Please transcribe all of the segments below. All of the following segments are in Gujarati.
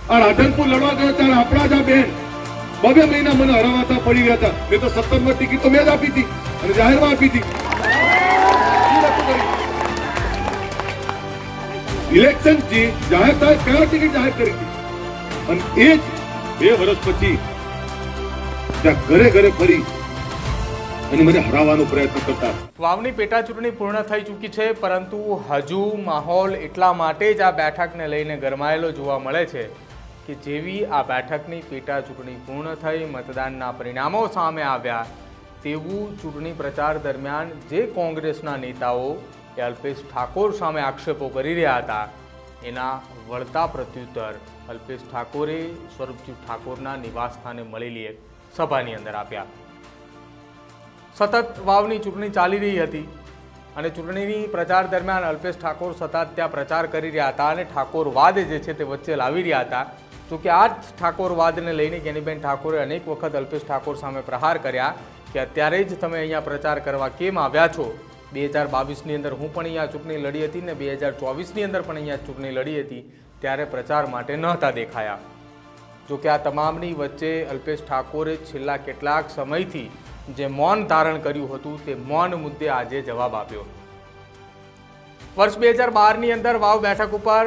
આ રાધનપુર લડવા ગયો ત્યારે આપણા જ આ બેન 2 મહિના મને હરાવાતા પડી ગયા હતા. મેં તો 17 ટિકિટ તો મેં જ આપી હતી અને જાહેરમાં આપી હતી. ઇલેક્શન જાહેર થાય કયા ટિકિટ જાહેર કરી હતી અને એ જ 2 વર્ષ પછી ત્યાં ઘરે ઘરે ફરી અને મને હરાવવાનો પ્રયત્ન કરતા. વાવની પેટા ચૂંટણી પૂર્ણ થઈ ચૂકી છે, પરંતુ હજુ માહોલ એટલા માટે જ આ બેઠકને લઈને ગરમાયેલો જોવા મળે છે કે જેવી આ બેઠકની પેટા ચૂંટણી પૂર્ણ થઈ, મતદાનના પરિણામો સામે આવ્યા, તેવું ચૂંટણી પ્રચાર દરમિયાન જે કોંગ્રેસના નેતાઓ એ અલ્પેશ ઠાકોર સામે આક્ષેપો કરી રહ્યા હતા, એના વળતા પ્રત્યુત્તર અલ્પેશ ઠાકોરે સ્વરૂપજી ઠાકોરના નિવાસસ્થાને મળેલી એક સભાની અંદર આપ્યા. સતત વાવની ચૂંટણી ચાલી રહી હતી અને ચૂંટણીની પ્રચાર દરમિયાન અલ્પેશ ઠાકોર સતત ત્યાં પ્રચાર કરી રહ્યા હતા અને ઠાકોરવાદ જે છે તે વચ્ચે લાવી રહ્યા હતા. જો કે આ જ ઠાકોરવાદને લઈને જ્ઞાનીબેન ઠાકોરે અનેક વખત અલ્પેશ ઠાકોર સામે પ્રહાર કર્યા કે અત્યારે જ તમે અહીંયા પ્રચાર કરવા કેમ આવ્યા છો? 2022ની અંદર હું પણ અહીંયા ચૂંટણી લડી હતી ને 2024ની અંદર પણ અહીંયા ચૂંટણી લડી હતી, ત્યારે પ્રચાર માટે નહોતા દેખાયા. જો કે આ તમામની વચ્ચે અલ્પેશ ઠાકોરે છેલ્લા કેટલાક સમયથી જે મૌન ધારણ કર્યું હતું તે મૌન મુદ્દે આજે જવાબ આપ્યો. વર્ષ 2012ની અંદર વાવ બેઠક ઉપર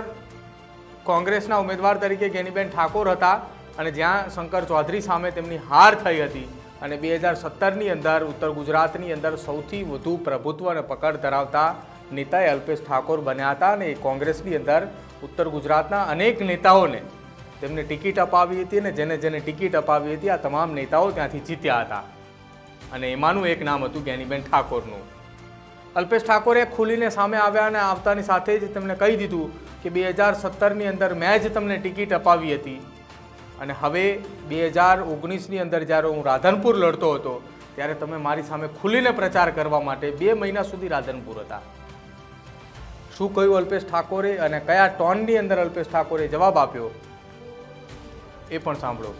કોંગ્રેસના ઉમેદવાર તરીકે જ્ઞાનીબેન ઠાકોર હતા અને જ્યાં શંકર ચૌધરી સામે તેમની હાર થઈ હતી અને 2017ની અંદર ઉત્તર ગુજરાતની અંદર સૌથી વધુ પ્રભુત્વ અને પકડ ધરાવતા નેતાએ અલ્પેશ ઠાકોર બન્યા હતા અને કોંગ્રેસની અંદર ઉત્તર ગુજરાતના અનેક નેતાઓને તેમને ટિકિટ અપાવી હતી અને જેને જેને ટિકિટ અપાવી હતી આ તમામ નેતાઓ ત્યાંથી જીત્યા હતા અને એમાંનું એક નામ હતું જ્ઞાનીબેન ઠાકોરનું. અલ્પેશ ઠાકોરે ખુલીને સામે આવ્યા અને આવતાની સાથે જ તેમણે કહી દીધું કે 2017ની અંદર મેં જ તમને ટિકિટ અપાવી હતી અને હવે 2019ની અંદર જ્યારે હું રાધનપુર લડતો હતો ત્યારે તમે મારી સામે ખુલીને પ્રચાર કરવા માટે 2 મહિના સુધી રાધનપુર હતા. શું કહ્યું અલ્પેશ ઠાકોરે અને કયા ટોનની અંદર અલ્પેશ ઠાકોરે જવાબ આપ્યો એ પણ સાંભળો.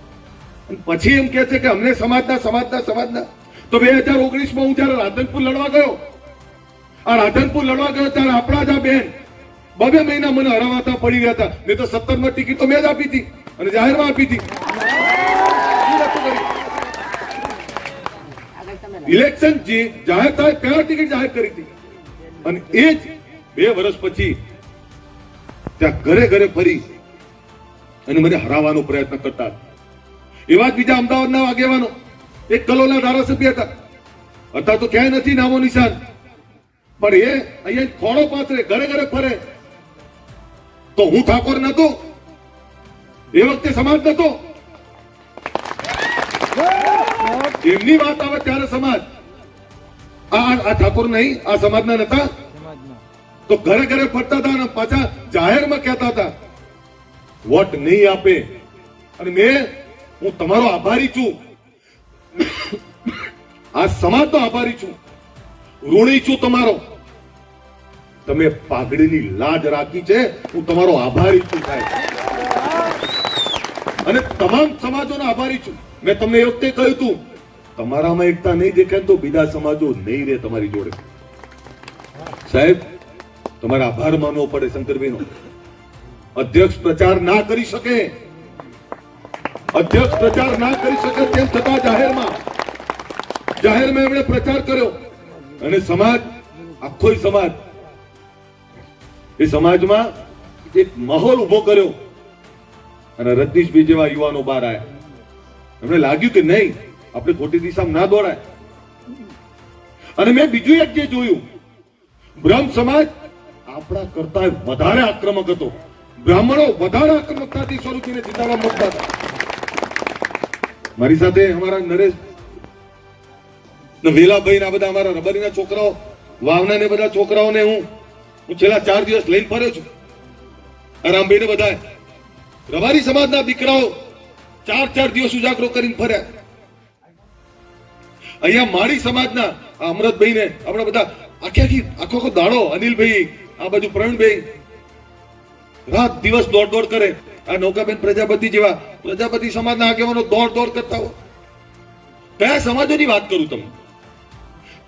પછી એમ કે છે કે અમને સમાજના તો 2019માં હું જયારે રાધનપુર લડવા ગયો, આ રાધનપુર લડવા ગયો ત્યારે આપણા જ આ બેન 2 મહિના મને હરાવાતા પડી ગયા હતા. મેં તો 17 ટિકિટ તો મેં જ આપી હતી અને જાહેરમાં આપી હતી. ઇલેક્શન જાહેર થાય કયા ટિકિટ જાહેર કરી હતી અને એ જ 2 વર્ષ પછી ત્યાં ઘરે ઘરે ફરી અને મને હરાવવાનો પ્રયત્ન કરતા. એવા જ બીજા અમદાવાદના આગેવાનો, એક કલોલના ધારાસભ્ય હતા, અત્યારે તો ક્યાંય નથી નામો નિશાન, પણ એ અહીંયા ખોળો પાથરે ઘરે ઘરે ફરે. તો હું ઠાકોર નતો, એ વખતે સમાજ નતો, એમની વાત આવે ત્યારે સમાજ આ ઠાકોર નહીં, આ સમાજના નતા, તો ઘરે ઘરે ફરતા હતા અને પાછા જાહેરમાં કહેતા હતા વોટ નહીં આપે. અને હું તમારો આભારી છું, આ સમાજનો આભારી છું, ઋણી છું તમારો. તમે પાઘડીની લાજ રાખી છે, હું તમારો આભારી છું સાહેબ, અને તમામ સમાજોનો આભારી છું. મેં તમને એ વખતે કહ્યું હતું તમારામાં એકતા નહીં દેખાય તો બીજા સમાજો નહીં રહે તમારી જોડે. સાહેબ તમારે આભાર માનવો પડે. શંકરભાઈનો અધ્યક્ષ પ્રચાર ના કરી શકે, તેમ છતાં જાહેરમાં એમણે પ્રચાર કર્યો અને સમાજ, આખો સમાજ, એ સમાજમાં એક માહોલ ઉભો કર્યો અને રજનીશભાઈ જેવા યુવાનો બહાર આવ્યા. એમને લાગ્યું કે નહીં, આપણે ખોટી દિશામાં ના દોડાય. અને મેં બીજું એક જે જોયું, બ્રહ્મ સમાજ આપણા કરતા વધારે આક્રમક હતો. બ્રાહ્મણો વધારે આક્રમકતાથી સ્વરૂપીને જીતાડવા માંગતા હતા. મારી સાથે અમારા નરેશ વેલાભાઈ ના બધા અમારા રબારીના છોકરાઓ, વાવના ને બધા છોકરાઓને હું છેલ્લા 4 દિવસ લઈને ફર્યો છું. રામભાઈ ને બધા રબારી સમાજના દીકરાઓ 4 દિવસ ઉજાગરો કરીને ફર્યા. અહીંયા માળી સમાજના અમરતભાઈ ને આપણા બધા આખો દાડો, અનિલભાઈ, આ બાજુ પ્રવીણભાઈ રાત દિવસ દોડ કરે. આ નૌકાબેન પ્રજાપતિ જેવા પ્રજાપતિ સમાજના આગેવાનો દોડ કરતા હોય. કયા સમાજોની વાત કરું તમને?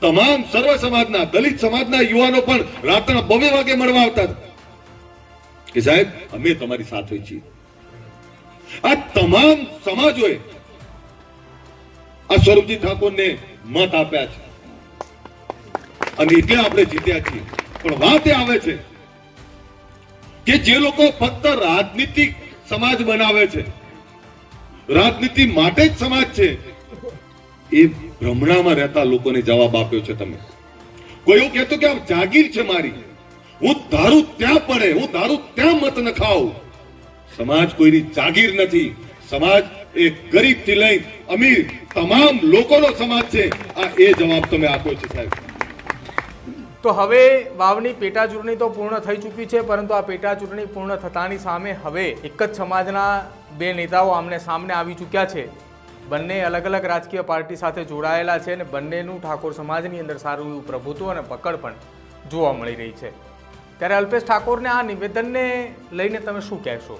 તમામ સર્વ સમાજના, દલિત સમાજના યુવાનો પણ રાતના 2 વાગે મળવા આવતા કે સાહેબ અમે તમારી સાથે છીએ. આ તમામ સમાજોએ આ સ્વરૂપજી ઠાકોરને મત આપ્યા છે અને એટલે આપણે જીત્યા છીએ. પણ વાત એ આવે છે કે જે લોકો ફક્ત રાજનીતિક સમાજ બનાવે છે, રાજનીતિ માટે જ સમાજ છે, એ ભ્રમણામાં રહેતા લોકોને જવાબ આપ્યો છે તમે. કોઈ એવું કહેતો કે આ જાગીર છે મારી, હું ધારું ત્યાં પડે, હું ધારું ત્યાં મત ન ખાઉં. સમાજ કોઈની જાગીર નથી. સમાજ એ ગરીબથી લઈ અમીર તમામ લોકોનો સમાજ છે. આ એ જવાબ તમે આપ્યો છે સાહેબ. તો હવે વાવની પેટા ચૂંટણી તો પૂર્ણ થઈ ચૂકી છે, પરંતુ આ પેટા ચૂંટણી પૂર્ણ થતાની સામે હવે એક જ સમાજના બે નેતાઓ આમને સામને આવી ચૂક્યા છે. બંને અલગ અલગ રાજકીય પાર્ટી સાથે જોડાયેલા છે અને બંનેનું ઠાકોર સમાજની અંદર સારું એવું પ્રભુત્વ અને પકડ પણ જોવા મળી રહી છે. ત્યારે અલ્પેશ ઠાકોરને આ નિવેદનને લઈને તમે શું કહેશો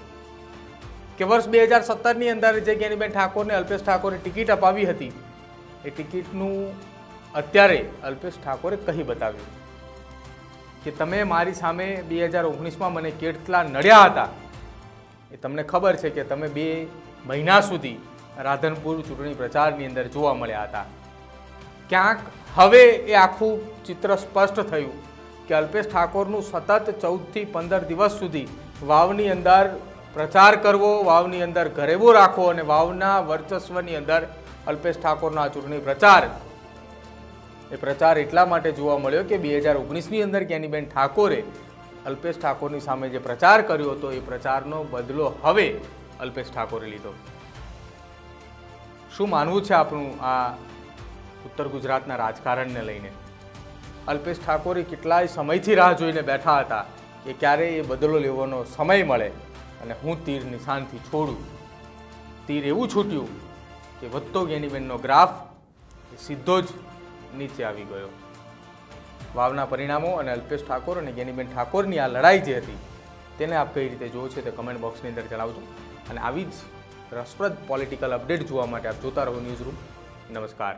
કે વર્ષ 2017ની અંદર જે જ્ઞાનીબેન ઠાકોરને અલ્પેશ ઠાકોરે ટિકિટ અપાવી હતી, એ ટિકિટનું અત્યારે અલ્પેશ ઠાકોરે કહી બતાવ્યું કે તમે મારી સામે 2019માં મને કેટલા નડ્યા હતા એ તમને ખબર છે કે તમે 2 મહિના સુધી રાધનપુર ચૂંટણી પ્રચારની અંદર જોવા મળ્યા હતા. ક્યાંક હવે એ આખું ચિત્ર સ્પષ્ટ થયું કે અલ્પેશ ઠાકોરનું સતત 14થી 15 દિવસ સુધી વાવની અંદર પ્રચાર કરવો, વાવની અંદર ગરેબો રાખવો અને વાવના વર્ચસ્વની અંદર અલ્પેશ ઠાકોરનો આ ચૂંટણી પ્રચાર એ પ્રચાર એટલા માટે જોવા મળ્યો કે 2019ની અંદર જ્ઞાનીબેન ઠાકોરે અલ્પેશ ઠાકોરની સામે જે પ્રચાર કર્યો હતો એ પ્રચારનો બદલો હવે અલ્પેશ ઠાકોરે લીધો. શું માનવું છે આપણું આ ઉત્તર ગુજરાતના રાજકારણને લઈને? અલ્પેશ ઠાકોરે કેટલાય સમયથી રાહ જોઈને બેઠા હતા કે ક્યારે એ બદલો લેવાનો સમય મળે અને હું તીર નિશાનથી છોડું. તીર એવું છૂટ્યું કે વધતો જ્ઞાનીબેનનો ગ્રાફ સીધો જ નીચે આવી ગયો. વાવના પરિણામો અને અલ્પેશ ઠાકોર અને જ્ઞાનીબેન ઠાકોરની આ લડાઈ જે હતી તેને આપ કઈ રીતે જુઓ છો તે કમેન્ટ બોક્સની અંદર જણાવજો. અને આવી જ રસપ્રદ પોલિટિકલ અપડેટ જોવા માટે આપ જોતા રહો ન્યૂઝ રૂમ. નમસ્કાર.